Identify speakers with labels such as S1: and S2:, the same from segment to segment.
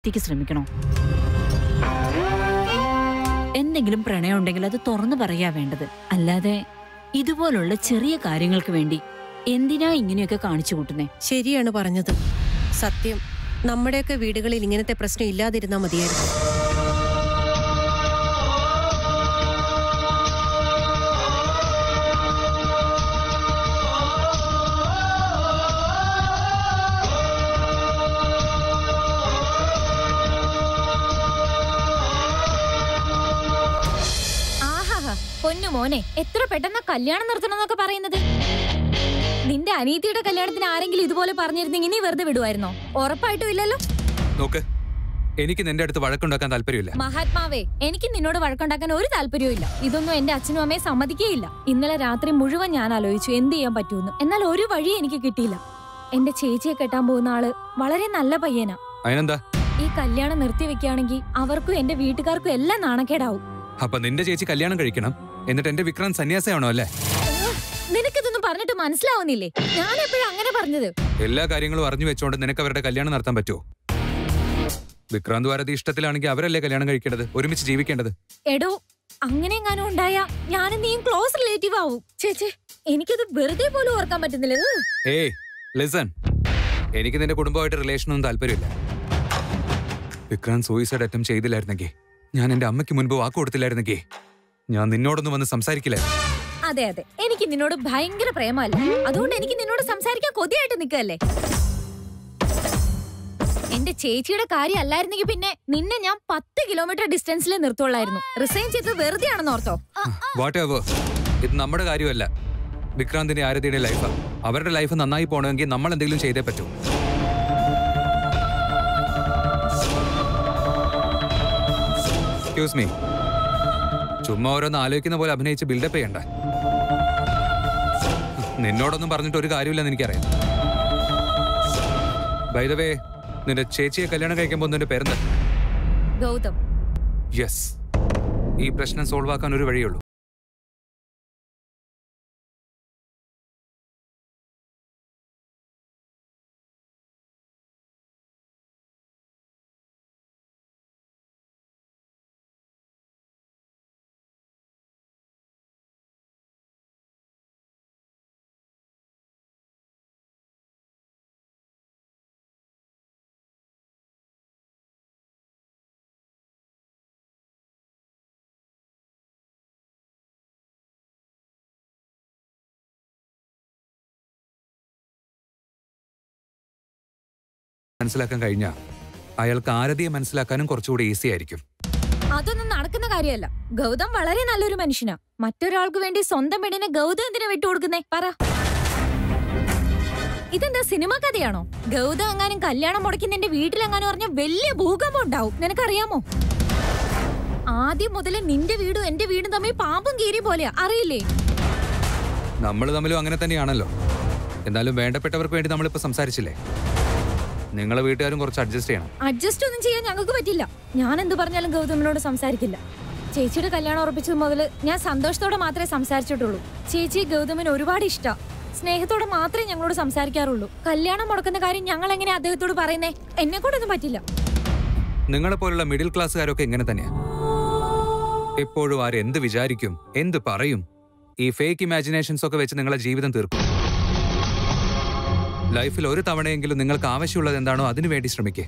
S1: ഒറ്റയ്ക്ക് ശ്രമിക്കണോ? എന്തെങ്കിലും പ്രണയം ഉണ്ടെങ്കിൽ അത് തുറന്നു പറയാ വേണ്ടത്. അല്ലാതെ ഇതുപോലുള്ള ചെറിയ കാര്യങ്ങൾക്ക് വേണ്ടി എന്തിനാ ഇങ്ങനെയൊക്കെ കാണിച്ചു കൂട്ടുന്നേ?
S2: ശരിയാണ് പറഞ്ഞത്. സത്യം, നമ്മുടെയൊക്കെ വീടുകളിൽ ഇങ്ങനത്തെ പ്രശ്നം ഇല്ലാതിരുന്നാ മതിയായിരുന്നു.
S3: പൊന്നു മോനെ, എത്ര പെട്ടെന്ന് കല്യാണം നിർത്തണമെന്നൊക്കെ പറയുന്നത്. നിന്റെ അനീതിയുടെ കല്യാണത്തിന് ആരെങ്കിലും ഇതുപോലെ പറഞ്ഞിരുന്നെങ്കിൽ നീ വെറുതെ വിടുവായിരുന്നോ? ഉറപ്പായിട്ടും ഇല്ലല്ലോ.
S4: നോക്ക്, എനിക്ക് നിന്റെ അടുത്ത് വഴക്കുണ്ടാക്കാൻ താല്പര്യമില്ല.
S3: മഹാത്മാവേ, എനിക്ക് നിന്നോട് വഴക്കുണ്ടാക്കാൻ ഒരു താല്പര്യവും ഇല്ല. ഇതൊന്നും എന്റെ അച്ഛനും അമ്മയെ സമ്മതിക്കേയില്ല. ഇന്നലെ രാത്രി മുഴുവൻ ഞാൻ ആലോചിച്ചു എന്ത് ചെയ്യാൻ പറ്റൂന്ന്. എന്നാൽ ഒരു വഴി എനിക്ക് കിട്ടിയില്ല. എന്റെ ചേച്ചിയെ കെട്ടാൻ പോകുന്ന ആള് വളരെ നല്ല പയ്യനാ.
S4: അതിനെന്താ?
S3: ഈ കല്യാണം നിർത്തിവെക്കുകയാണെങ്കിൽ അവർക്കും എന്റെ വീട്ടുകാർക്കും എല്ലാം നാണക്കേടാവും.
S4: അപ്പൊ നിന്റെ ചേച്ചി കല്യാണം കഴിക്കണം, എന്നിട്ട് എന്റെ വിക്രാന്ത് സന്യാസിയാണോ അല്ലേ?
S3: നിനക്കിതൊന്നും പറഞ്ഞിട്ട് മനസ്സിലാവുന്നില്ലേ? ഞാൻ എപ്പോഴും അങ്ങനെ പറഞ്ഞത്?
S4: എല്ലാ കാര്യങ്ങളും അറിഞ്ഞു വെച്ചോണ്ട് നിനക്ക് അവരുടെ കല്യാണം നടത്താൻ പറ്റുമോ? വിക്രാന്ത് ഭാരതി ഇഷ്ടത്തിലാണെങ്കിൽ അവരല്ലേ കല്യാണം കഴിക്കേണ്ടത്, ഒരുമിച്ച് ജീവിക്കേണ്ടത്.
S3: എടോ, അങ്ങനെ എങ്ങാനും ഉണ്ടായാ ഞാനും നീയും ക്ലോസ് റിലേറ്റീവ് ആവും. ചേച്ചി, എനിക്കത് വെറുതെ പോലും ഓർക്കാൻ പറ്റുന്നില്ല.
S4: ഏയ് ലിസൺ, എനിക്ക് നിന്റെ കുടുംബമായിട്ട് റിലേഷനൊന്നും താല്പര്യമില്ല. വിക്രാന്ത് സൂയിസൈഡ് അറ്റംപ്റ്റ് ചെയ്തില്ലായിരുന്നെങ്കിൽ, ഞാൻ എന്റെ അമ്മയ്ക്ക് മുൻപ് വാക്ക് കൊടുത്തില്ലായിരുന്നെങ്കിൽ, ഞാൻ നിന്നോടൊന്നും വന്ന് സംസാരിക്കില്ലായിരുന്നു.
S3: അതെ അതെ, എനിക്ക് നിന്നോട് ഭയങ്കര പ്രേമല്ല. അതുകൊണ്ട് എനിക്ക് നിന്നോട് സംസാരിക്കാൻ കൊതിയായിട്ട് നിൽക്കല്ലേ. എന്റെ ചേച്ചിയുടെ കാര്യം അല്ലായിരുന്നെങ്കിൽ പിന്നെ നിന്നെ ഞാൻ 10 കിലോമീറ്റർ ഡിസ്റ്റൻസിൽ നിർത്തുള്ളായിരുന്നു. റിസൈൻ ചെയ്തത് വെറുതെ ആണെന്ന് ഓർത്തോ?
S4: ഇത് നമ്മുടെ കാര്യമല്ല, വിക്രാന്തിന്റെ ആരതിയുടെ ലൈഫാ. അവരുടെ ലൈഫ് നന്നായി പോകണമെങ്കിൽ നമ്മൾ എന്തെങ്കിലും ചെയ്തേ പറ്റൂ. എക്സ്ക്യൂസ് മീ, ചുമ്മാ ഓരോന്ന് ആലോചിക്കുന്ന പോലെ അഭിനയിച്ച് ബിൽഡപ്പ് ചെയ്യണ്ട. നിന്നോടൊന്നും പറഞ്ഞിട്ട് ഒരു കാര്യമില്ലെന്ന് എനിക്കറിയാം. ബൈ ദ വേ, നിന്റെ ചേച്ചിയെ കല്യാണം കഴിക്കാൻ പോകുന്നതിന്റെ പേരെന്താ?
S3: ഗൗതം.
S4: യെസ്, ഈ പ്രശ്നം സോൾവ് ആക്കാൻ ഒരു വഴിയുള്ളൂ. മനസ്സിലാക്കാൻ കഴിഞ്ഞാൽ അയാൾക്ക് ആരതിയെ മനസ്സിലാക്കാനും കുറച്ചുകൂടി ഈസി ആയിരിക്കും.
S3: അതൊന്നും നടക്കുന്ന കാര്യമല്ല. ഗൗതം വളരെ നല്ലൊരു മനുഷ്യനാ. മറ്റൊരാൾക്ക് വേണ്ടി സ്വന്തം പെണ്ണിനെ ഗൗതം എന്തിനാ വിട്ടുകൊടുക്കുന്നേ? പറ. ഇതെന്താ സിനിമ കഥയാണോ? ഗൗതം എങ്ങാനും കല്യാണം മുടക്കി നിന്റെ വീട്ടിലെങ്ങാനും പറഞ്ഞ വലിയ ഭൂകമ്പം ഉണ്ടാവും. നിനക്കറിയാമോ? ആദ്യം മുതൽ നിന്റെ വീടും എന്റെ വീടും തമ്മിൽ പാമ്പും കീരി പോലെയാ, അറിയില്ലേ?
S4: നമ്മൾ തമ്മിലും അങ്ങനെ തന്നെയാണല്ലോ. എന്നാലും വേണ്ടപ്പെട്ടവർക്ക് വേണ്ടി നമ്മളിപ്പോ സംസാരിച്ചില്ലേ? നിങ്ങളെ വീട്ടുകാരും കുറച്ച് അഡ്ജസ്റ്റ് ചെയ്യണം.
S3: അഡ്ജസ്റ്റ് ഒന്നും ചെയ്യാൻ ഞങ്ങൾക്ക് പറ്റില്ല. ഞാൻ എന്ത് പറഞ്ഞാലും ഗൗതമിനോട് സംസാരിക്കില്ല. ചേച്ചിയുടെ കല്യാണം ഉറപ്പിച്ചത് മുതൽ ഞാൻ സന്തോഷത്തോടെ മാത്രമേ സംസാരിച്ചിട്ടുള്ളൂ. ചേച്ചി ഗൗതമിന് ഒരുപാട് ഇഷ്ടാ. സ്നേഹത്തോടെ മാത്രമേ ഞങ്ങളോട് സംസാരിക്കാറുള്ളൂ. കല്യാണം മുടക്കുന്ന കാര്യം ഞങ്ങൾ എങ്ങനെ അദ്ദേഹത്തോട് പറയുന്നേ? എന്നെ കൊണ്ടൊന്നും പറ്റില്ല.
S4: നിങ്ങളെ പോലുള്ള മിഡിൽ ക്ലാസ്സുകാരൊക്കെ ഇങ്ങനെ തന്നെയാ. എപ്പോഴും ആരെന്ത് വിചാരിക്കും, എന്ത് പറയും, ഈ ഫേക്ക് ഇമാജിനേഷൻസ് ഒക്കെ വെച്ച് നിങ്ങളെ ജീവിതം തീർക്കും. ലൈഫിൽ ഒരു തവണയെങ്കിലും നിങ്ങൾക്ക് ആവശ്യമുള്ളത് എന്താണോ അതിനുവേണ്ടി ശ്രമിക്കുക.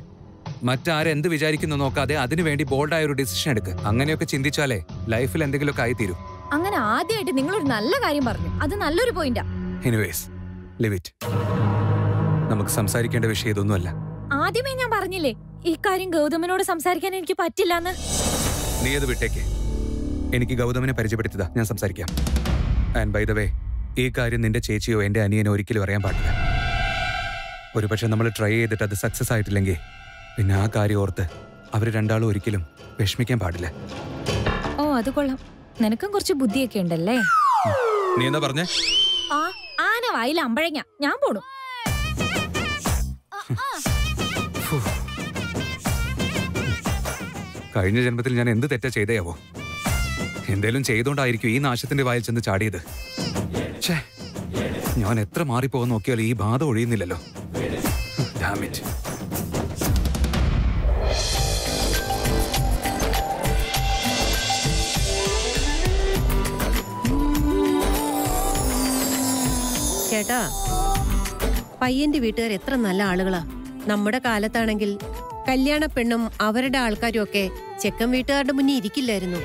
S4: മറ്റാരെന്ത് വിചാരിക്കുന്നു നോക്കാതെ അതിനുവേണ്ടി ബോൾഡായ ഒരു ഡിസിഷൻ എടുക്കുക. അങ്ങനെയൊക്കെ ചിന്തിച്ചാലേ ലൈഫിൽ എന്തെങ്കിലുമൊക്കെ ആയിത്തീരും.
S3: അങ്ങനെ ആദ്യമായിട്ട് നിങ്ങളൊരു നല്ല കാര്യം പറഞ്ഞു. അത് നല്ലൊരു പോയിന്റാ.
S4: Anyways, live it. നമുക്ക് സംസാരിക്കേണ്ട വിഷയം ഇതൊന്നുമല്ല.
S3: ആദ്യമേ ഞാൻ പറഞ്ഞില്ലേ ഈ കാര്യം ഗൗതമിനോട് സംസാരിക്കാൻ എനിക്ക് പറ്റില്ലെന്ന്.
S4: നീ അത് വിട്ടേക്ക്. എനിക്ക് ഗൗതമിനെ പരിചയപ്പെടുത്തിയതാ, ഞാൻ സംസാരിക്കാം. ആൻഡ് ബൈ ദ വേ, ഈ കാര്യം നിന്റെ ചേച്ചിയോ എന്റെ അനിയനോ ഒരിക്കലും അറിയാൻ പാടില്ല. ഒരുപക്ഷെ നമ്മൾ ട്രൈ ചെയ്തിട്ട് അത് സക്സസ് ആയിട്ടില്ലെങ്കിൽ പിന്നെ ആ കാര്യം ഓർത്ത് അവർ രണ്ടാളും ഒരിക്കലും വിഷമിക്കാൻ പാടില്ല.
S3: ഓ, അത് കൊള്ളാം. നിനക്കും കുറച്ച് ബുദ്ധിയൊക്കെ ഉണ്ടല്ലേ.
S4: നീ എന്താ പറഞ്ഞേ?
S3: ആ ആന വായിൽ അമ്പഴങ്ങ. ഞാൻ പോണു.
S4: കഴിഞ്ഞ ജന്മത്തിൽ ഞാൻ എന്ത് തെറ്റാ ചെയ്തയാവോ? എന്തേലും ചെയ്തോണ്ടായിരിക്കും ഈ നാശത്തിന്റെ വായിൽ ചെന്ന് ചാടിയത്. ഞാൻ എത്ര മാറിപ്പോകാൻ നോക്കിയാലും ഈ ബാധ ഒഴിയുന്നില്ലല്ലോ. Damn it.
S2: ചേട്ടാ, പയ്യന്റെ വീട്ടുകാർ എത്ര നല്ല ആളുകളാ. നമ്മുടെ കാലത്താണെങ്കിൽ കല്യാണ പെണ്ണും അവരുടെ ആൾക്കാരും ഒക്കെ ചെക്കൻ വീട്ടുകാരുടെ മുന്നിൽ ഇരിക്കില്ലായിരുന്നു.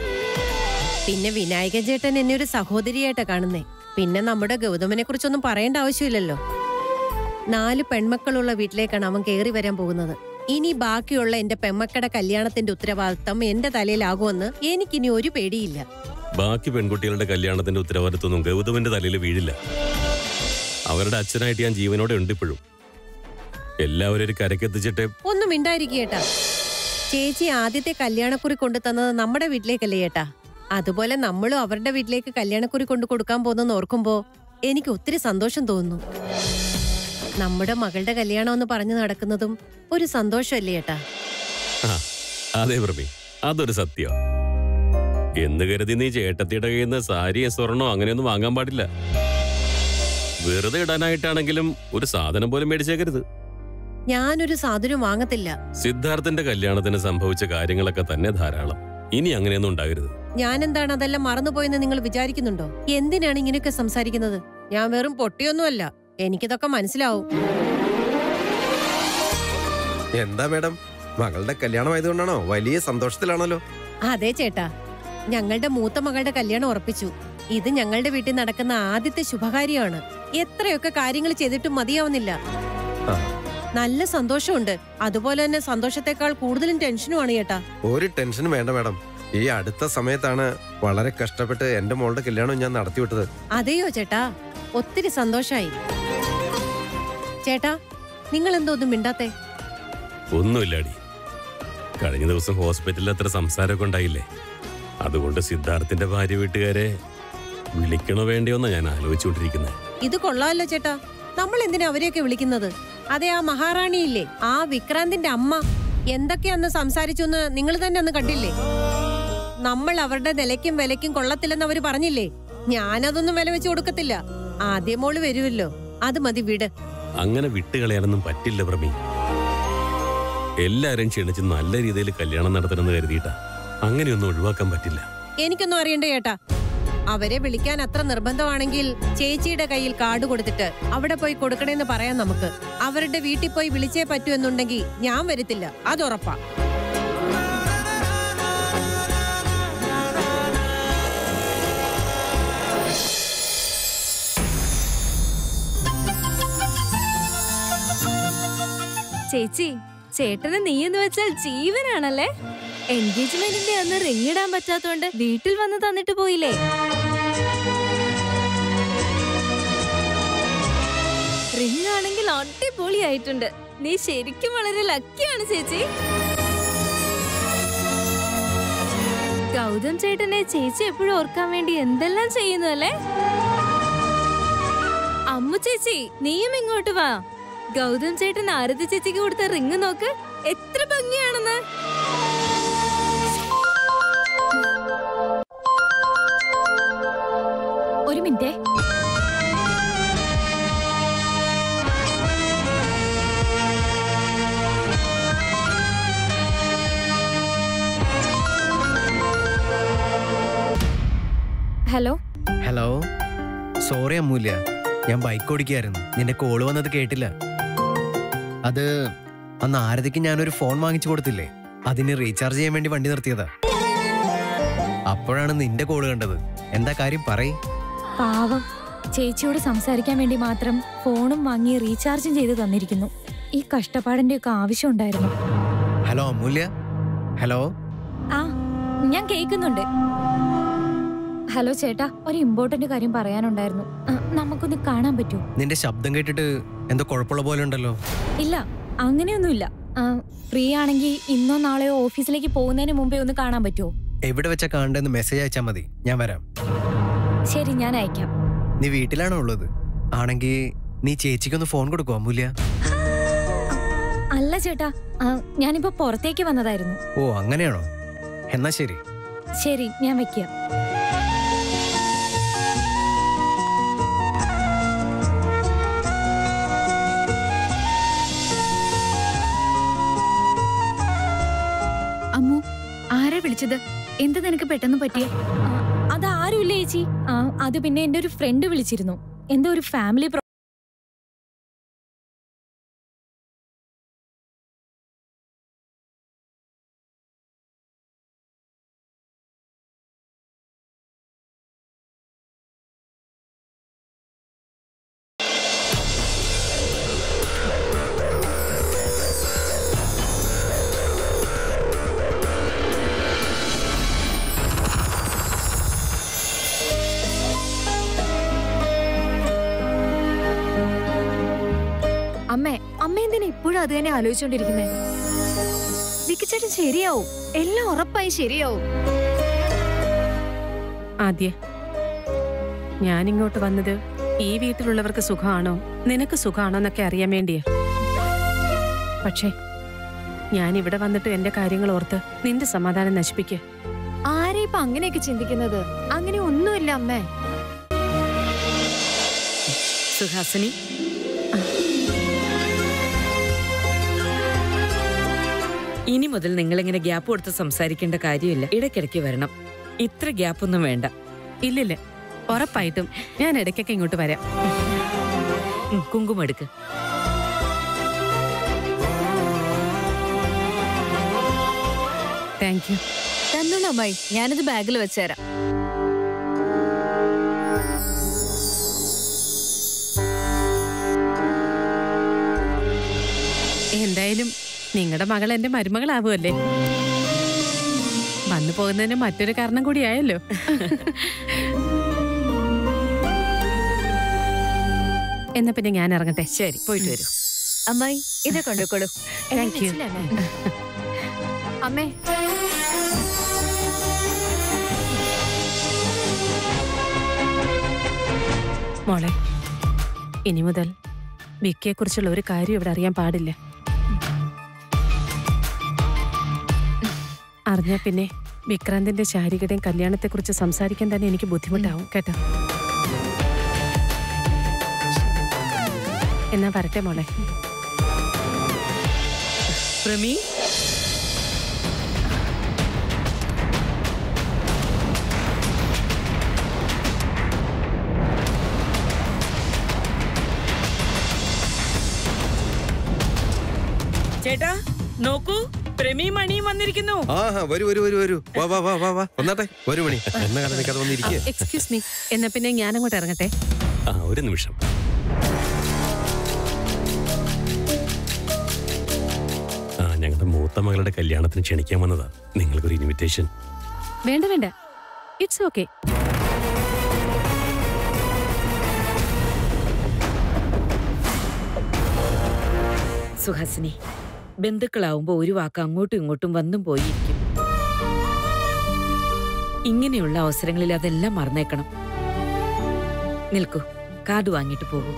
S2: പിന്നെ വിനായകൻ ചേട്ടൻ എന്നെ ഒരു സഹോദരിയായിട്ടാ കാണുന്നേ. പിന്നെ നമ്മുടെ ഗൗതമനെ കുറിച്ചൊന്നും പറയേണ്ട ആവശ്യമില്ലല്ലോ. 4 പെൺമക്കളുള്ള വീട്ടിലേക്കാണ് അവൻ കയറി വരാൻ പോകുന്നത്. ഇനി ബാക്കിയുള്ള എന്റെ പെൺമക്കളുടെ കല്യാണത്തിന്റെ ഉത്തരവാദിത്തം എന്റെ തലയിലാകുമെന്ന് എനിക്കിനി ഒരു പേടിയില്ല.
S5: ബാക്കി പെൺകുട്ടികളുടെ കല്യാണത്തിന്റെ ഉത്തരവാദിത്വമൊന്നും ഗൗതമന്റെ തലയിൽ വീഴില്ല. അവരുടെ അച്ഛനായിട്ട് ഞാൻ ജീവനോടെ ഉണ്ട് ഇപ്പോഴും. എല്ലാവരും ഒരു കരക്കെത്തിച്ചിട്ട്
S2: ഒന്നും മിണ്ടായിരിക്കേട്ടാ. ചേച്ചി ആദ്യത്തെ കല്യാണക്കുറി കൊണ്ടു തന്നത് നമ്മുടെ വീട്ടിലേക്കല്ലേ ചേട്ടാ. അതുപോലെ നമ്മളും അവരുടെ വീട്ടിലേക്ക് കല്യാണക്കുറി കൊണ്ടു കൊടുക്കാൻ പോകുന്നെന്ന് ഓർക്കുമ്പോ എനിക്ക് ഒത്തിരി സന്തോഷം തോന്നുന്നു. നമ്മുടെ മകളുടെ കല്യാണം എന്ന് പറഞ്ഞു നടക്കുന്നതും ഒരു സന്തോഷമല്ലേ ചേട്ടാ?
S5: അതെ പ്രമി, അതൊരു സത്യം. എന്ന് കരുതി നീ ചേട്ടത്തിയുടെ കയ്യിൽ നിന്ന് സാരിയോ സ്വർണ്ണോ അങ്ങനെയൊന്നും വാങ്ങാൻ പാടില്ല. വെറുതെ ഇടാനായിട്ടാണെങ്കിലും ഒരു സാധനം പോലും മേടിച്ചേക്കരുത്.
S2: ഞാനൊരു സാധനം വാങ്ങത്തില്ല.
S5: സിദ്ധാർത്ഥന്റെ കല്യാണത്തിന് സംഭവിച്ച കാര്യങ്ങളൊക്കെ തന്നെ ധാരാളം. ഇനി അങ്ങനെയൊന്നും ഉണ്ടാകരുത്.
S2: ഞാൻ എന്താണ് അതെല്ലാം മറന്നുപോയെന്ന് നിങ്ങൾ വിചാരിക്കുന്നുണ്ടോ? എന്തിനാണ് ഇങ്ങനെയൊക്കെ സംസാരിക്കുന്നത്? ഞാൻ വെറും പൊട്ടിയൊന്നുമല്ല, എനിക്കിതൊക്കെ മനസ്സിലാവും.
S6: എന്താ മാഡം, മകളുടെ കല്യാണമായതുകൊണ്ടാണോ? വലിയ സന്തോഷത്തിലാണല്ലോ.
S2: അതെ ചേട്ടാ, ഞങ്ങളുടെ മൂത്ത മകളുടെ കല്യാണം ഉറപ്പിച്ചു. ഇത് ഞങ്ങളുടെ വീട്ടിൽ നടക്കുന്ന ആദ്യത്തെ ശുഭകാര്യമാണ്. എത്രയൊക്കെ കാര്യങ്ങൾ ചെയ്തിട്ടും മതിയാവുന്നില്ല. നല്ല സന്തോഷമുണ്ട്. അതുപോലെ തന്നെ സന്തോഷത്തെക്കാൾ കൂടുതലും ടെൻഷനുമാണ് ചേട്ടാ.
S6: ഒരു ടെൻഷനും വേണ്ട മാഡം. ഈ അടുത്ത സമയത്താണ് വളരെ കഷ്ടപ്പെട്ട് എന്റെ മോളുടെ കല്യാണം ഞാൻ നടത്തിവിട്ടത്.
S2: അതെയോ ചേട്ടാ? ഒത്തിരി സന്തോഷായി. ചേട്ടാ, നിങ്ങൾ എന്തോന്നും മിണ്ടാത്തെ?
S5: ഒന്നുമില്ലാടി. കഴിഞ്ഞ ദിവസം ഹോസ്പിറ്റലിൽ അത്ര സംസാരമൊക്കെ ഉണ്ടായില്ലേ? അതുകൊണ്ട് സിദ്ധാർത്ഥന്റെ ഭാര്യ വീട്ടുകാരെ വിളിക്കണോ വേണ്ടിയോന്നാ ഞാൻ ആലോചിച്ചുകൊണ്ടിരിക്കുന്നത്.
S2: ഇത് കൊള്ളാമല്ലോ ചേട്ടാ. നമ്മൾ എന്തിനാ അവരെയൊക്കെ വിളിക്കുന്നത്? അതെ, ആ മഹാറാണിയില്ലേ, ആ വിക്രാന്തിന്റെ അമ്മ എന്തൊക്കെയാന്ന് സംസാരിച്ചൊന്ന് നിങ്ങൾ തന്നെ അന്ന് കണ്ടില്ലേ? നമ്മൾ അവരുടെ നിലയ്ക്കും വിലയ്ക്കും കൊള്ളത്തില്ലെന്ന് അവര് പറഞ്ഞില്ലേ? ഞാനതൊന്നും വില വെച്ച് കൊടുക്കത്തില്ല. ആദ്യം മോള് വരുമല്ലോ, അത് മതി, വിട്.
S5: അങ്ങനെ വിട്ടുകളയാനൊന്നും പറ്റില്ല പ്രമി. എല്ലാരും ക്ഷണിച്ച് നല്ല രീതിയിൽ കല്യാണം നടത്തണമെന്ന് കരുതിയിട്ടാ. അങ്ങനെയൊന്നും ഒഴിവാക്കാൻ പറ്റില്ല.
S2: എനിക്കൊന്നും അറിയണ്ട ചേട്ടാ. അവരെ വിളിക്കാൻ അത്ര നിർബന്ധമാണെങ്കിൽ ചേച്ചിയുടെ കയ്യിൽ കാർഡ് കൊടുത്തിട്ട് അവിടെ പോയി കൊടുക്കണേന്ന് പറയാം നമുക്ക്. അവരുടെ വീട്ടിൽ പോയി വിളിച്ചേ പറ്റൂ എന്നുണ്ടെങ്കിൽ ഞാൻ വരത്തില്ല, അതുറപ്പാ.
S3: ചേച്ചി, ചേട്ടന് നീ എന്ന് വെച്ചാൽ ജീവനാണല്ലേ. എൻഗേജ്മെന്റിന്റെ അന്ന് റിംഗ് ഇടാൻ പറ്റാത്തോണ്ട് വീട്ടിൽ വന്ന് തന്നിട്ട് പോയില്ലേ? റിംഗ് ആണെങ്കിൽ അടിപൊളിയായിട്ടുണ്ട്. നീ ശരിക്കും വളരെ ലക്കിയാണ് ചേച്ചി. ഗൗതം ചേട്ടനെ ചേച്ചി എപ്പോഴും ഓർക്കാൻ വേണ്ടി എന്തെല്ലാം ചെയ്യുന്നു അല്ലേ? അമ്മു ചേച്ചി, നീയും ഇങ്ങോട്ട് വാ. ഗൗതം ചേട്ടൻ ആരതി ചേച്ചിക്ക് കൊടുത്ത റിംഗ് നോക്ക്, എത്ര ഭംഗിയാണെന്ന്. ഒരു മിനിറ്റ്. ഹലോ
S7: ഹലോ, സോറി അമ്മൂല്യ, ഞാൻ ബൈക്ക് ഓടിക്കായിരുന്നു. നിന്റെ കോള് വന്നത് കേട്ടില്ല. അത് അന്ന് ആരതിക്ക് ഞാനൊരു ഫോൺ വാങ്ങിച്ചു കൊടുത്തില്ലേ, അതിന് റീചാർജ് ചെയ്യാൻ വേണ്ടി വണ്ടി നിർത്തിയതാ. അപ്പോഴാണ് നിന്റെ കോള് കണ്ടത്. എന്താ കാര്യം പറയ്.
S3: പാവം, ചേച്ചിയോട് സംസാരിക്കാൻ വേണ്ടി മാത്രം ഫോണും വാങ്ങി റീചാർജും ചെയ്ത് തന്നിരിക്കുന്നു. ഈ കഷ്ടപ്പാടിന്റെ ഒക്കെ ആവശ്യം ഉണ്ടായിരുന്നു.
S7: ഹലോ അമ്മൂല്യ. ഹലോ.
S3: ആ, ഞാൻ കേൾക്കുന്നുണ്ട്. ഹലോ ചേട്ടാ, ഒരു ഇമ്പോർട്ടന്റ് കാര്യം പറയാനുണ്ടായിരുന്നു. നമുക്കൊന്ന് കാണാൻ പറ്റുമോ?
S7: നിന്റെ ശബ്ദം കേട്ടിട്ട് എന്തോ കുഴപ്പമുള്ള പോലെ ഉണ്ടല്ലോ.
S3: ഇല്ല, അങ്ങനെയൊന്നുമില്ല. ഫ്രീ ആണെങ്കിൽ ഇന്നോ നാളെയോ ഓഫീസിലേക്ക് പോകുന്നതിന് മുമ്പേ ഒന്ന് കാണാൻ പറ്റുമോ?
S7: എവിടെ വെച്ചാ കാണണ്ടെന്ന് മെസ്സേജ് അയച്ചാൽ മതി, ഞാൻ വരാം.
S3: ശരി, ഞാൻ അയക്കാം.
S7: നീ വീട്ടിലാണോ ഉള്ളത്? ആണെങ്കിൽ നീ ചേച്ചിക്കൊന്ന് ഫോൺ കൊടുക്കോ അമ്മൂല്യ?
S3: അല്ല ചേട്ടാ, ഞാനിപ്പോ പുറത്തേക്ക് വന്നതായിരുന്നു.
S7: ഓ, അങ്ങനെയാണോ? എന്നാ ശരി.
S3: ശരി, ഞാൻ വെക്കാം.
S1: അമ്മു, ആരാ വിളിച്ചത്? എന്താ നിനക്ക് പെട്ടെന്ന് പറ്റിയേ?
S3: അത് ആരുമില്ല ചേച്ചി. അത് പിന്നെ എന്റെ ഒരു ഫ്രണ്ട് വിളിച്ചിരുന്നു. എന്തോ ഒരു ഫാമിലി അത് തന്നെ ആലോചിച്ചോണ്ടിരിക്കുന്നേ. വിക്കിച്ചേട്ടൻ ശരിയാവും, എല്ലാം ഉറപ്പായി ശരിയാവും.
S2: ആദ്യ, ഞാനിങ്ങോട്ട് വന്നത് ഈ വീട്ടിലുള്ളവർക്ക് സുഖമാണോ നിനക്ക് സുഖമാണോ എന്നൊക്കെ അറിയാൻ വേണ്ടിയാ. പക്ഷേ ഞാനിവിടെ വന്നിട്ട് എന്റെ കാര്യങ്ങൾ ഓർത്ത് നിന്റെ സമാധാനം നശിപ്പിക്കുക.
S3: ആരെ ഇപ്പൊ അങ്ങനെയൊക്കെ ചിന്തിക്കുന്നത്? അങ്ങനെ ഒന്നുമില്ല അമ്മേ.
S1: സുഹാസിനി, ഇനി മുതൽ നിങ്ങളിങ്ങനെ ഗ്യാപ്പ് കൊടുത്ത് സംസാരിക്കേണ്ട കാര്യമില്ല. ഇടയ്ക്കിടയ്ക്ക് വരണം. ഇത്ര ഗ്യാപ്പൊന്നും വേണ്ട.
S2: ഇല്ലില്ല, ഉറപ്പായിട്ടും ഞാൻ ഇടയ്ക്കൊക്കെ ഇങ്ങോട്ട് വരാം.
S1: കുങ്കുമം എടുക്ക്.
S2: Thank you.
S3: തന്നോളൂ അമ്മായി, ഞാനിത് ബാഗിൽ വെച്ചുതരാം.
S2: എന്തായാലും നിങ്ങളുടെ മകൾ എന്റെ മരുമകളാവുമല്ലേ? വന്നു പോകുന്നതിന് മറ്റൊരു കാരണം കൂടിയായല്ലോ. എന്നാ പിന്നെ ഞാൻ ഇറങ്ങട്ടെ.
S1: ശരി, പോയിട്ട് വരൂ.
S3: അമ്മായി ഇതെ കൊണ്ടുപോളൂ.
S2: Thank you.
S3: അമ്മേ,
S2: മോളെ, ഇനി മുതൽ വിക്കിയെ കുറിച്ചുള്ള ഒരു കാര്യം ഇവിടെ അറിയാൻ പാടില്ല. അറിഞ്ഞാ പിന്നെ വിക്രാന്തിന്റെ ശാരികയുടെയും കല്യാണത്തെക്കുറിച്ച് സംസാരിക്കാൻ തന്നെ എനിക്ക് ബുദ്ധിമുട്ടാവും കേട്ടോ. എന്നാ വരട്ടെ മോളെ.
S1: പ്രമീ, ചേട്ടാ നോക്കൂ, പ്രമീ മണിയും വന്നിരിക്കുന്നു.
S6: വരൂ വരൂ വരൂ വരൂ. വാ വാ വാ വാ വാ വന്നാട്ടെ. ഒരു മണി എന്ന കട നിൽക്കാതെ വന്നിരിക്കുക.
S2: Excuse me. എന്നാ പിന്നെ ഞാനങ്ങോട്ട് ഇറങ്ങട്ടെ.
S5: ഒരു നിമിഷം. ഞങ്ങളുടെ മൂത്ത മകളുടെ കല്യാണത്തിന് ക്ഷണിക്കാൻ വന്നതാ. നിങ്ങൾക്കൊരു ഇൻവിറ്റേഷൻ.
S2: വേണ്ട വേണ്ട, ഇറ്റ്സ് ഓക്കെ.
S1: സുഹാസിനി, ബന്ധുക്കളാവുമ്പോ ഒരു വാക്ക് അങ്ങോട്ടും ഇങ്ങോട്ടും വന്നും പോയിരിക്കും. ഇങ്ങനെയുള്ള അവസരങ്ങളിൽ അതെല്ലാം മറന്നേക്കണം. നിൽക്കൂ, കാർഡ് വാങ്ങിട്ട് പോകൂ.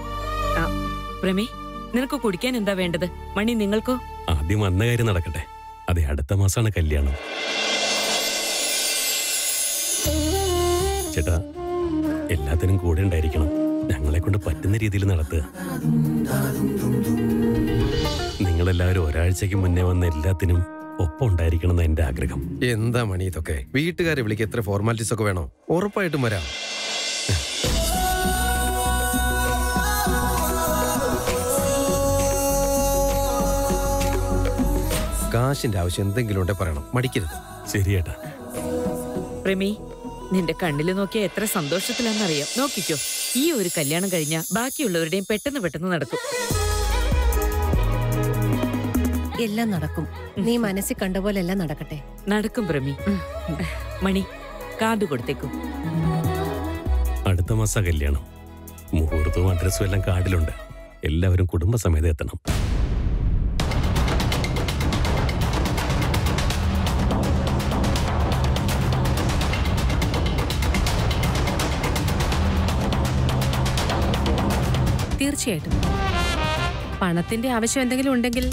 S1: പ്രമേ, നിനക്ക് കുടിക്കാൻ എന്താ വേണ്ടത്? മണി, നിങ്ങൾക്കോ?
S5: ആദ്യം വന്ന കാര്യം നടക്കട്ടെ. അതെ, അടുത്ത മാസമാണ് കല്യാണം. ചേട്ടാ, എല്ലാത്തിനും കൂടെ ഉണ്ടായിരിക്കണം. ഞങ്ങളെ കൊണ്ട് പറ്റുന്ന രീതിയിൽ നടത്തുക. നിങ്ങളെല്ലാവരും ഒരാഴ്ചക്ക് മുന്നേ വന്ന എല്ലാത്തിനും ഒപ്പം ഉണ്ടായിരിക്കണം എന്ന് എന്റെ ആഗ്രഹം.
S6: എന്താ മണി ഇതൊക്കെ? വീട്ടുകാരെ വിളിക്കുക എത്ര ഫോർമാലിറ്റീസ് ഒക്കെ വേണോ? ഉറപ്പായിട്ടും വരാം. കാശിന്റെ ആവശ്യം എന്തെങ്കിലും ഉണ്ടെ പറയണം, മടിക്കരുത്.
S5: ശരിയേട്ടാ.
S1: പ്രമി, നിന്റെ കണ്ണില് നോക്കിയാൽ എത്ര സന്തോഷത്തിലാണെന്നറിയാം. നോക്കിക്കോ, ഈ ഒരു കല്യാണം കഴിഞ്ഞാൽ ബാക്കിയുള്ളവരുടെയും പെട്ടെന്ന് പെട്ടെന്ന് നടക്കും.
S2: എല്ലാം നടക്കും. നീ മനസ്സിൽ കണ്ട പോലെ എല്ലാം നടക്കട്ടെ.
S1: നടക്കും പ്രമി. മണി, കാർഡ് കൊടുത്തേക്കും.
S5: അടുത്ത മാസം കല്യാണം. മുഹൂർത്തവും അഡ്രസ്സും എല്ലാം കാർഡിലുണ്ട്. എല്ലാവരും കുടുംബസമേതം എത്തണം.
S2: തീർച്ചയായിട്ടും. പണത്തിന്റെ ആവശ്യം എന്തെങ്കിലും ഉണ്ടെങ്കിൽ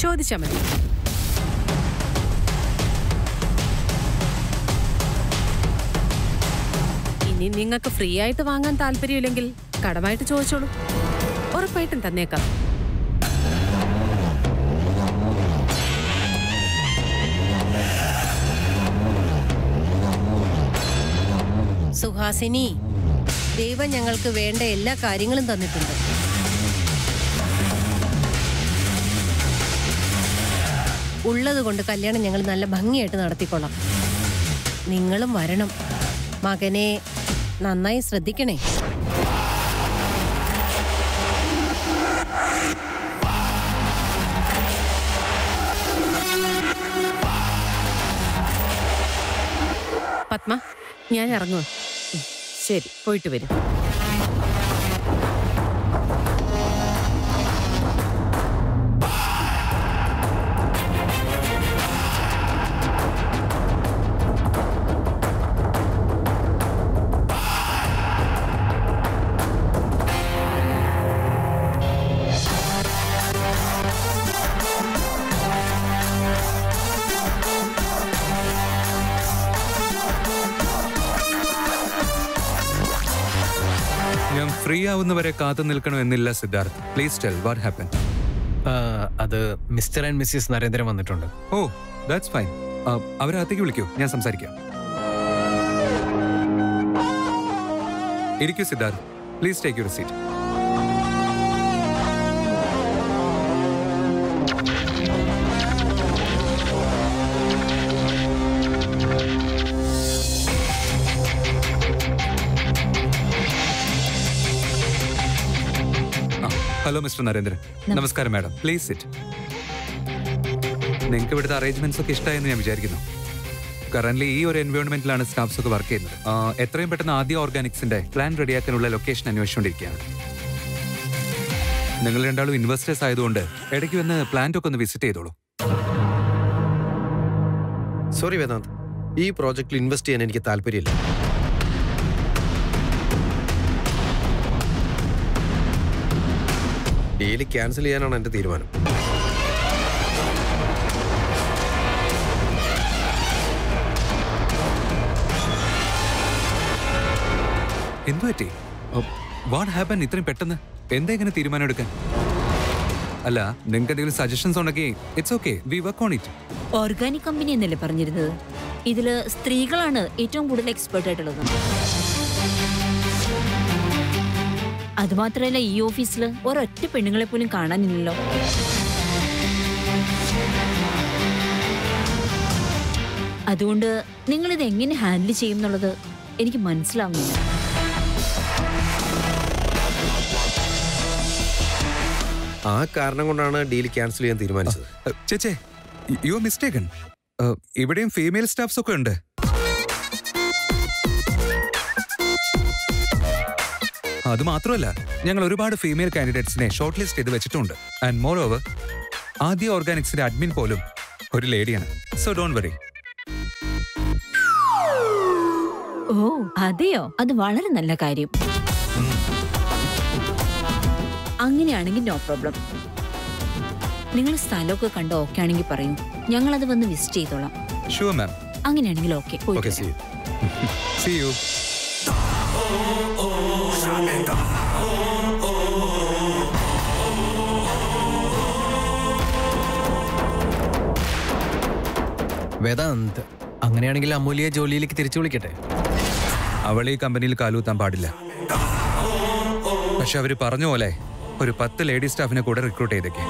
S2: ചോദിച്ചാൽ മതി. ഇനി നിങ്ങൾക്ക് ഫ്രീ ആയിട്ട് വാങ്ങാൻ താല്പര്യമില്ലെങ്കിൽ കടമായിട്ട് ചോദിച്ചോളൂ, ഉറപ്പായിട്ടും തന്നേക്കാം. സുഹാസിനി, ദൈവം ഞങ്ങൾക്ക് വേണ്ട എല്ലാ കാര്യങ്ങളും തന്നിട്ടുണ്ട്. ഉള്ളതുകൊണ്ട് കല്യാണം ഞങ്ങൾ നല്ല ഭംഗിയായിട്ട് നടത്തിക്കൊള്ളാം. നിങ്ങളും വരണം. മകനെ നന്നായി ശ്രദ്ധിക്കണേ. പത്മ, ഞാൻ ഇറങ്ങുക.
S1: ശരി, പോയിട്ട് വരും.
S4: ഫ്രീ ആവുന്നവരെ കാത്തു നിൽക്കണമെന്നില്ല Siddharth. Please tell what happen.
S7: അത് മിസ്റ്റർ ആൻഡ് മിസ്സിസ് നരേന്ദ്രൻ വന്നിട്ടുണ്ട്.
S4: Oh that's fine. അവരകത്തേക്ക് വിളിക്കൂ, ഞാൻ സംസാരിക്കാം. ഇരിക്കൂ Siddharth, please take your seat. Hello Mr Narendran. നമസ്കാരം മാഡം, പ്ലീസ് സിറ്റ്. നിങ്ങൾക്ക് ഇവിടുത്തെ അറേഞ്ച്മെന്റ്സ് ഒക്കെ ഇഷ്ടമായെന്ന് ഞാൻ വിചാരിക്കുന്നു. കറന്റ്ലി ഈ ഒരു എൻവയോൺമെന്റിലാണ് സ്റ്റാഫ്സ് ഒക്കെ വർക്ക് ചെയ്യുന്നത്. എത്രയും പെട്ടെന്ന് ആദ്യ ഓർഗാനിക്സിന്റെ പ്ലാൻ റെഡിയാക്കാനുള്ള ലൊക്കേഷൻ അന്വേഷിച്ചുകൊണ്ടിരിക്കുകയാണ്. നിങ്ങൾ രണ്ടാളും ഇൻവെസ്റ്റേഴ്സ് ആയതുകൊണ്ട് ഇടയ്ക്ക് വന്ന് പ്ലാന്റ് ഒക്കെ ഒന്ന് വിസിറ്റ് ചെയ്തോളൂ.
S6: സോറി വേദാന്ത്, ഈ പ്രോജക്റ്റിൽ ഇൻവെസ്റ്റ് ചെയ്യാൻ എനിക്ക് താല്പര്യമില്ല. ഡീല് ക്യാൻസൽ ചെയ്യാനാണ് എന്റെ തീരുമാനം.
S4: എന്തു പറ്റി? വാട്ട് ഹാപ്പൻ ഇത്രയും പെട്ടെന്ന്? എന്താ ഇങ്ങനെ തീരുമാനം എടുക്കാൻ? അല്ല, നിങ്ങൾക്ക് എന്തെങ്കിലും സജഷൻസ് ഉണ്ടെങ്കിൽ it's okay, we work on it.
S8: Organic company എന്നല്ലേ പറഞ്ഞിരുന്നത്? ഇതില് സ്ത്രീകളാണ് ഏറ്റവും കൂടുതൽ എക്സ്പേർട്ട് ആയിട്ടുള്ളത്. അതുമാത്രമല്ല, ഈ ഓഫീസിൽ ഒരൊറ്റ പെണ്ണുങ്ങളെ പോലും കാണാനില്ലല്ലോ. അതുകൊണ്ട് നിങ്ങളിത് എങ്ങനെ ഹാൻഡിൽ ചെയ്യും എന്നുള്ളത് എനിക്ക് മനസ്സിലാവുന്നില്ല.
S6: ആ കാരണം കൊണ്ടാണ് ഡീൽ ക്യാൻസൽ ചെയ്യാൻ തീരുമാനിച്ചത്.
S4: ചേച്ചേ, യു ആർ മിസ്റ്റേക്കൺ. ഇവിടെയും ഫീമെയിൽ സ്റ്റാഫ്സ് ഒക്കെ ഉണ്ട്. അത് മാത്രമല്ല, ഞങ്ങൾ ഒരുപാട് ഫീമെയിൽ കാൻഡിഡേറ്റ്സിനെ ഷോർട്ട് ലിസ്റ്റ് ചെയ്ത് വെച്ചിട്ടുണ്ട്. ആൻഡ് മോർ ഓവർ, ആദ്യ ഓർഗാനിക്സിന്റെ അഡ്മിൻ പോലും ഒരു ലേഡിയാണ്. So don't worry.
S8: ഓ അതെയോ? അത് വളരെ നല്ല കാര്യം. അങ്ങനെയാണെങ്കിൽ നോ പ്രോബ്ലം. നിങ്ങൾ സ്ഥലമൊക്കെ കണ്ട് ഓക്കെ ആണെങ്കിൽ പറയൂ, ഞങ്ങളത് വന്ന് വിസിറ്റ് ചെയ്തോളാം.
S4: Sure ma'am.
S8: അങ്ങനെയാണെങ്കിൽ okay.
S6: Okay, see you.
S4: See you.
S7: Vedant, അങ്ങനെയാണെങ്കിൽ അമൂല്യ ജോലിയിലേക്ക് തിരിച്ചു വിളിക്കട്ടെ.
S4: അവൾ ഈ കമ്പനിയിൽ കാലൂത്താൻ പാടില്ല. പക്ഷെ അവര് പറഞ്ഞ പോലെ ഒരു 10 ലേഡി സ്റ്റാഫിനെ കൂടെ റിക്രൂട്ട് ചെയ്തേക്കെ.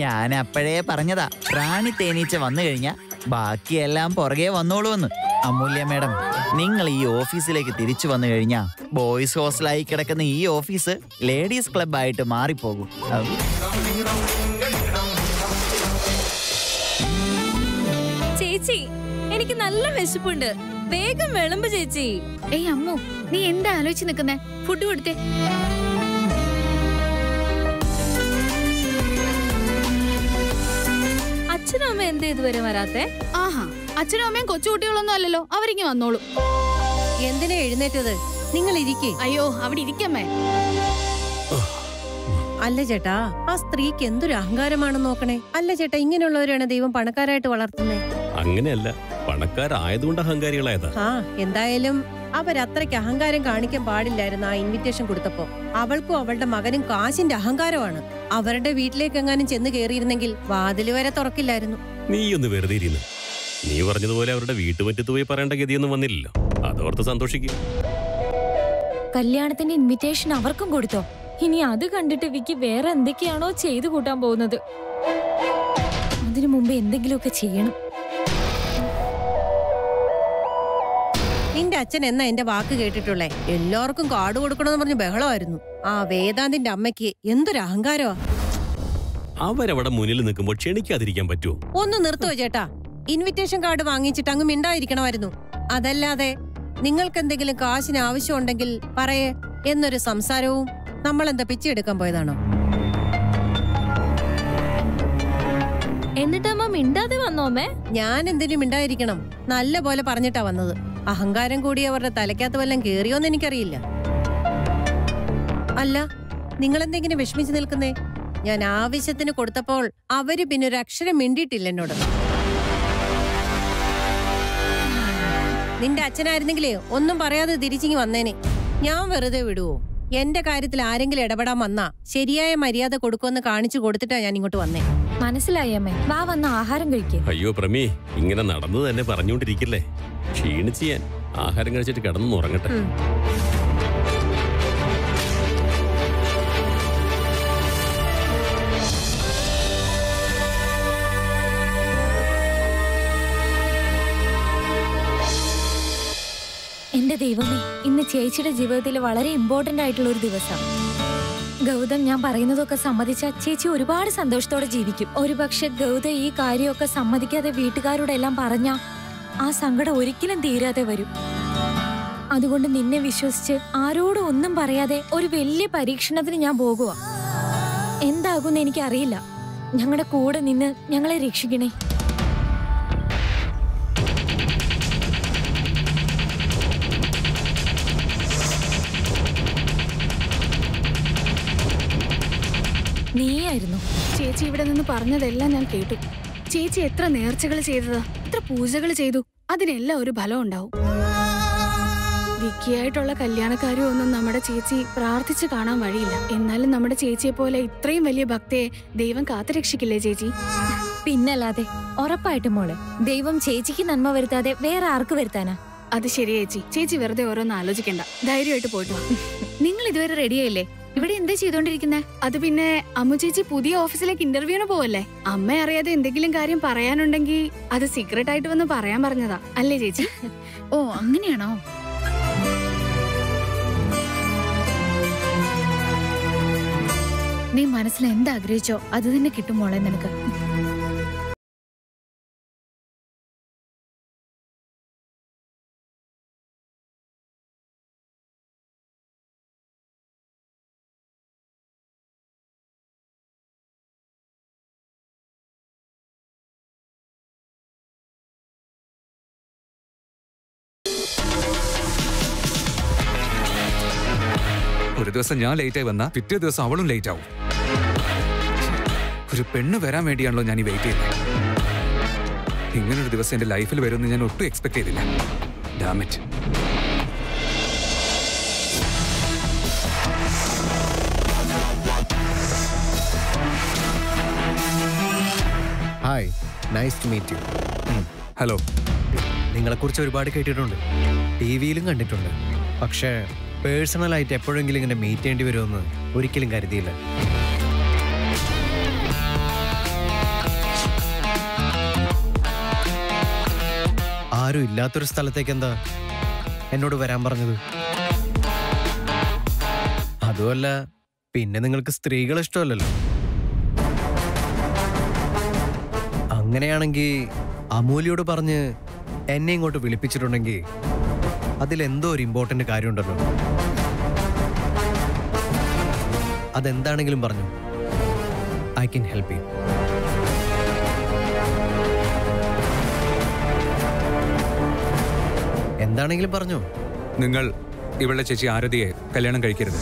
S9: ഞാൻ അപ്പോഴേ പറഞ്ഞതാ, റാണി തേനീച്ച വന്നു കഴിഞ്ഞാ ബാക്കിയെല്ലാം പുറകെ വന്നോളൂന്ന്. അമൂല്യ മേഡം, നിങ്ങൾ ഈ ഓഫീസിലേക്ക് തിരിച്ചു വന്നു കഴിഞ്ഞാ ബോയ്സ് ഹോസ്റ്റലായി കിടക്കുന്ന ഈ ഓഫീസ് ലേഡീസ് ക്ലബായിട്ട് മാറിപ്പോകും.
S3: ചേച്ചി, എനിക്ക് നല്ല വിശപ്പുണ്ട്, വേഗം വിളമ്പ് ചേച്ചി.
S10: ഏയ് അമ്മു, നീ എന്താ ആലോചിച്ച് നിൽക്കുന്നേ? ഫുഡ് കൊടുത്തേ.
S3: അച്ഛനും അമ്മ എന്താ ഇതുവരെ വരാത്തെ?
S10: ആഹാ, അച്ഛനും അമ്മയും കൊച്ചുകുട്ടികളൊന്നും അല്ലല്ലോ, അവരിങ്ങ് വന്നോളൂ.
S2: എന്തിനാ എഴുന്നേറ്റത്? നിങ്ങൾ ഇരിക്കേ.
S10: അയ്യോ, അവിടെ ഇരിക്കമ്മേ.
S2: അല്ല ചേട്ടാ, ആ സ്ത്രീക്ക് എന്തൊരു അഹങ്കാരമാണെന്ന് നോക്കണേ. അല്ല ചേട്ടാ, ഇങ്ങനെയുള്ളവരാണ് ദൈവം പണക്കാരായിട്ട് വളർത്തുന്നേ.
S5: അങ്ങനെയല്ല, പണക്കാരായതുകൊണ്ട് അഹങ്കാരികളായതാ.
S2: ആ, എന്തായാലും അവരത്രയ്ക്ക് അഹങ്കാരം കാണിക്കാൻ പാടില്ലായിരുന്നു. ആ ഇൻവിറ്റേഷൻ കൊടുത്തപ്പോ അവൾക്കും അവളുടെ മകനും കാശിന്റെ അഹങ്കാരമാണ്. അവരുടെ വീട്ടിലേക്ക് എങ്ങാനും ചെന്ന് കയറിയിരുന്നെങ്കിൽ വാതില് വരെ തുറക്കില്ലായിരുന്നു.
S5: നീ ഒന്ന് വെറുതെ ഇരുന്ന്. നീ പറഞ്ഞതുപോലെ അവരുടെ വീട്ടുമുറ്റത്ത് പോയി പറയേണ്ട ഗതിയൊന്നും വന്നില്ലല്ലോ. അതോർത്ത് സന്തോഷിക്കും.
S3: കല്യാണത്തിന്റെ ഇൻവിറ്റേഷൻ അവർക്കും കൊടുത്തോ? ഇനി അത് കണ്ടിട്ട് വിക്കി വേറെ എന്തൊക്കെയാണോ ചെയ്തു കൂട്ടാൻ പോകുന്നത്. അതിനു മുമ്പ് എന്തെങ്കിലുമൊക്കെ ചെയ്യണം.
S2: നിന്റെ അച്ഛൻ എന്നാ എന്റെ വാക്ക് കേട്ടിട്ടുള്ളേ? എല്ലാവർക്കും കാർഡ് കൊടുക്കണമെന്ന് പറഞ്ഞ് ബഹളമായിരുന്നു. ആ വേദാന്തിന്റെ അമ്മയ്ക്ക് എന്തൊരു അഹങ്കാരമാ.
S5: അവരവിടെ മുന്നിൽ നിൽക്കുമ്പോൾ ക്ഷണിക്കാതിരിക്കാൻ പറ്റുമോ?
S2: ഒന്ന് നിർത്തുവോ ചേട്ടാ? ഇൻവിറ്റേഷൻ കാർഡ് വാങ്ങിച്ചിട്ട് അങ്ങ് മിണ്ടായിരിക്കണമായിരുന്നു. അതല്ലാതെ നിങ്ങൾക്ക് എന്തെങ്കിലും കാശിന് ആവശ്യമുണ്ടെങ്കിൽ പറയേ എന്നൊരു സംസാരവും. നമ്മളെന്താ പിച്ചെടുക്കാൻ പോയതാണോ?
S3: എന്നിട്ട് അമ്മ മിണ്ടാതെ വന്നോ അമ്മേ?
S2: ഞാൻ എന്തിനും മിണ്ടായിരിക്കണം? നല്ല പോലെ പറഞ്ഞിട്ടാ വന്നത്. അഹങ്കാരം കൂടി അവരുടെ തലയ്ക്കകത്ത് വല്ലതും കേറിയോന്ന് എനിക്കറിയില്ല. അല്ല, നിങ്ങളെന്തെങ്കിലും വിഷമിച്ചു നിൽക്കുന്നേ? ഞാൻ ആവശ്യത്തിന് കൊടുത്തപ്പോൾ അവര് പിന്നെ ഒരു അക്ഷരം മിണ്ടിയിട്ടില്ല എന്നോട്. നിന്റെ അച്ഛനായിരുന്നെങ്കിലേ ഒന്നും പറയാതെ തിരിച്ചിങ്ങി വന്നേനെ. ഞാൻ വെറുതെ വിടുവോ? എന്റെ കാര്യത്തിൽ ആരെങ്കിലും ഇടപെടാൻ വന്നാ ശരിയായ മര്യാദ കൊടുക്കുമെന്ന് കാണിച്ചു കൊടുത്തിട്ടാ ഞാൻ ഇങ്ങോട്ട് വന്നേ.
S3: മനസ്സിലായി അമ്മേ. വാ വന്ന ആഹാരം കഴിക്കേ.
S5: അയ്യോ പ്രമി, ഇങ്ങനെ നടന്നു തന്നെ പറഞ്ഞുകൊണ്ടിരിക്കില്ലേ? ക്ഷീണിച്ച് ഞാൻ ആഹാരം കഴിച്ചിട്ട് കിടന്നു ഉറങ്ങട്ടെ.
S3: എന്റെ ദൈവമേ, ഇന്ന് ചേച്ചിയുടെ ജീവിതത്തിൽ വളരെ ഇമ്പോർട്ടന്റ് ആയിട്ടുള്ള ഒരു ദിവസം. ഗൗതം ഞാൻ പറയുന്നതൊക്കെ സമ്മതിച്ച ചേച്ചി ഒരുപാട് സന്തോഷത്തോടെ ജീവിക്കും. ഒരുപക്ഷെ ഗൗതം ഈ കാര്യമൊക്കെ സമ്മതിക്കാതെ വീട്ടുകാരോടെല്ലാം പറഞ്ഞ ആ സങ്കടം ഒരിക്കലും തീരാതെ വരും. അതുകൊണ്ട് നിന്നെ വിശ്വസിച്ച് ആരോടും ഒന്നും പറയാതെ ഒരു വലിയ പരീക്ഷണത്തിന് ഞാൻ പോകുക. എന്താകുമെന്ന് എനിക്കറിയില്ല. ഞങ്ങളുടെ കൂടെ നിന്ന് ഞങ്ങളെ രക്ഷിക്കണേ. നീയായിരുന്നു
S10: ചേച്ചി ഇവിടെ നിന്ന് പറഞ്ഞതെല്ലാം ഞാൻ കേട്ടു. ചേച്ചി എത്ര നേർച്ചകൾ ചെയ്തതാ, എത്ര പൂജകൾ ചെയ്തു. അതിനെല്ലാം ഒരു ഫലം ഉണ്ടാവും. വിക്കിയായിട്ടുള്ള കല്യാണക്കാരും ഒന്നും നമ്മുടെ ചേച്ചി പ്രാർത്ഥിച്ചു കാണാൻ വഴിയില്ല. എന്നാലും നമ്മുടെ ചേച്ചിയെ പോലെ ഇത്രയും വലിയ ഭക്തയെ ദൈവം കാത്തുരക്ഷിക്കില്ലേ ചേച്ചി?
S3: പിന്നല്ലാതെ, ഉറപ്പായിട്ടും മോളെ. ദൈവം ചേച്ചിക്ക് നന്മ വരുത്താതെ വേറെ ആർക്ക് വരുത്താനാ?
S10: അത് ശരി ചേച്ചി. ചേച്ചി വെറുതെ ഓരോന്ന് ആലോചിക്കണ്ട, ധൈര്യമായിട്ട് പോയിട്ട് വാ. നിങ്ങൾ ഇതുവരെ റെഡിയായില്ലേ? ഇവിടെ എന്താ ചെയ്തോണ്ടിരിക്കുന്നേ? അത് പിന്നെ അമ്മു ചേച്ചി പുതിയ ഓഫീസിലേക്ക് ഇന്റർവ്യൂവിന് പോവല്ലേ? അമ്മ അറിയാതെ എന്തെങ്കിലും കാര്യം പറയാനുണ്ടെങ്കിൽ അത് സീക്രട്ട് ആയിട്ട് വന്ന് പറയാൻ പറഞ്ഞതാ, അല്ലേ ചേച്ചി?
S8: ഓ അങ്ങനെയാണോ? നീ മനസ്സിൽ എന്താഗ്രഹിച്ചോ അത് തന്നെ കിട്ടും മോളെ നിനക്ക്.
S4: ഒരു ദിവസം ഞാൻ ലേറ്റായി വന്നാ പിറ്റേ ദിവസം അവളും ലേറ്റ് ആവും. ഒരു പെണ്ണ് വരാൻ വേണ്ടിയാണല്ലോ ഞാൻ ഈ വെയിറ്റ് ചെയ്യുന്നത്. ഇങ്ങനൊരു ദിവസം എന്റെ ലൈഫിൽ വരുമെന്ന് ഞാൻ ഒട്ടും എക്സ്പെക്ട് ചെയ്തില്ല. Damn it.
S7: Hi, nice to meet you.
S4: Hello.
S7: നിങ്ങളെക്കുറിച്ച് ഒരുപാട് കേട്ടിട്ടുണ്ട്, ടിവിയിലും കണ്ടിട്ടുണ്ട്. പക്ഷേ പേഴ്സണലായിട്ട് എപ്പോഴെങ്കിലും ഇങ്ങനെ മീറ്റ് ചെയ്യേണ്ടി വരുമെന്ന് ഒരിക്കലും കരുതിയില്ല. ആരും ഇല്ലാത്തൊരു സ്ഥലത്തേക്ക് എന്താ എന്നോട് വരാൻ പറഞ്ഞത്? അതുമല്ല, പിന്നെ നിങ്ങൾക്ക് സ്ത്രീകൾ ഇഷ്ടമല്ലല്ലോ. അങ്ങനെയാണെങ്കിൽ അമൂല്യോട് പറഞ്ഞ് എന്നെ ഇങ്ങോട്ട് വിളിപ്പിച്ചിട്ടുണ്ടെങ്കിൽ അതിലെന്തോ ഒരു ഇമ്പോർട്ടന്റ് കാര്യമുണ്ടല്ലോ. അതെന്താണെങ്കിലും പറഞ്ഞു. I can help you. എന്താണെങ്കിലും പറഞ്ഞോ.
S4: നിങ്ങൾ ഇവളുടെ ചേച്ചി ആരതിയെ കല്യാണം കഴിക്കരുത്.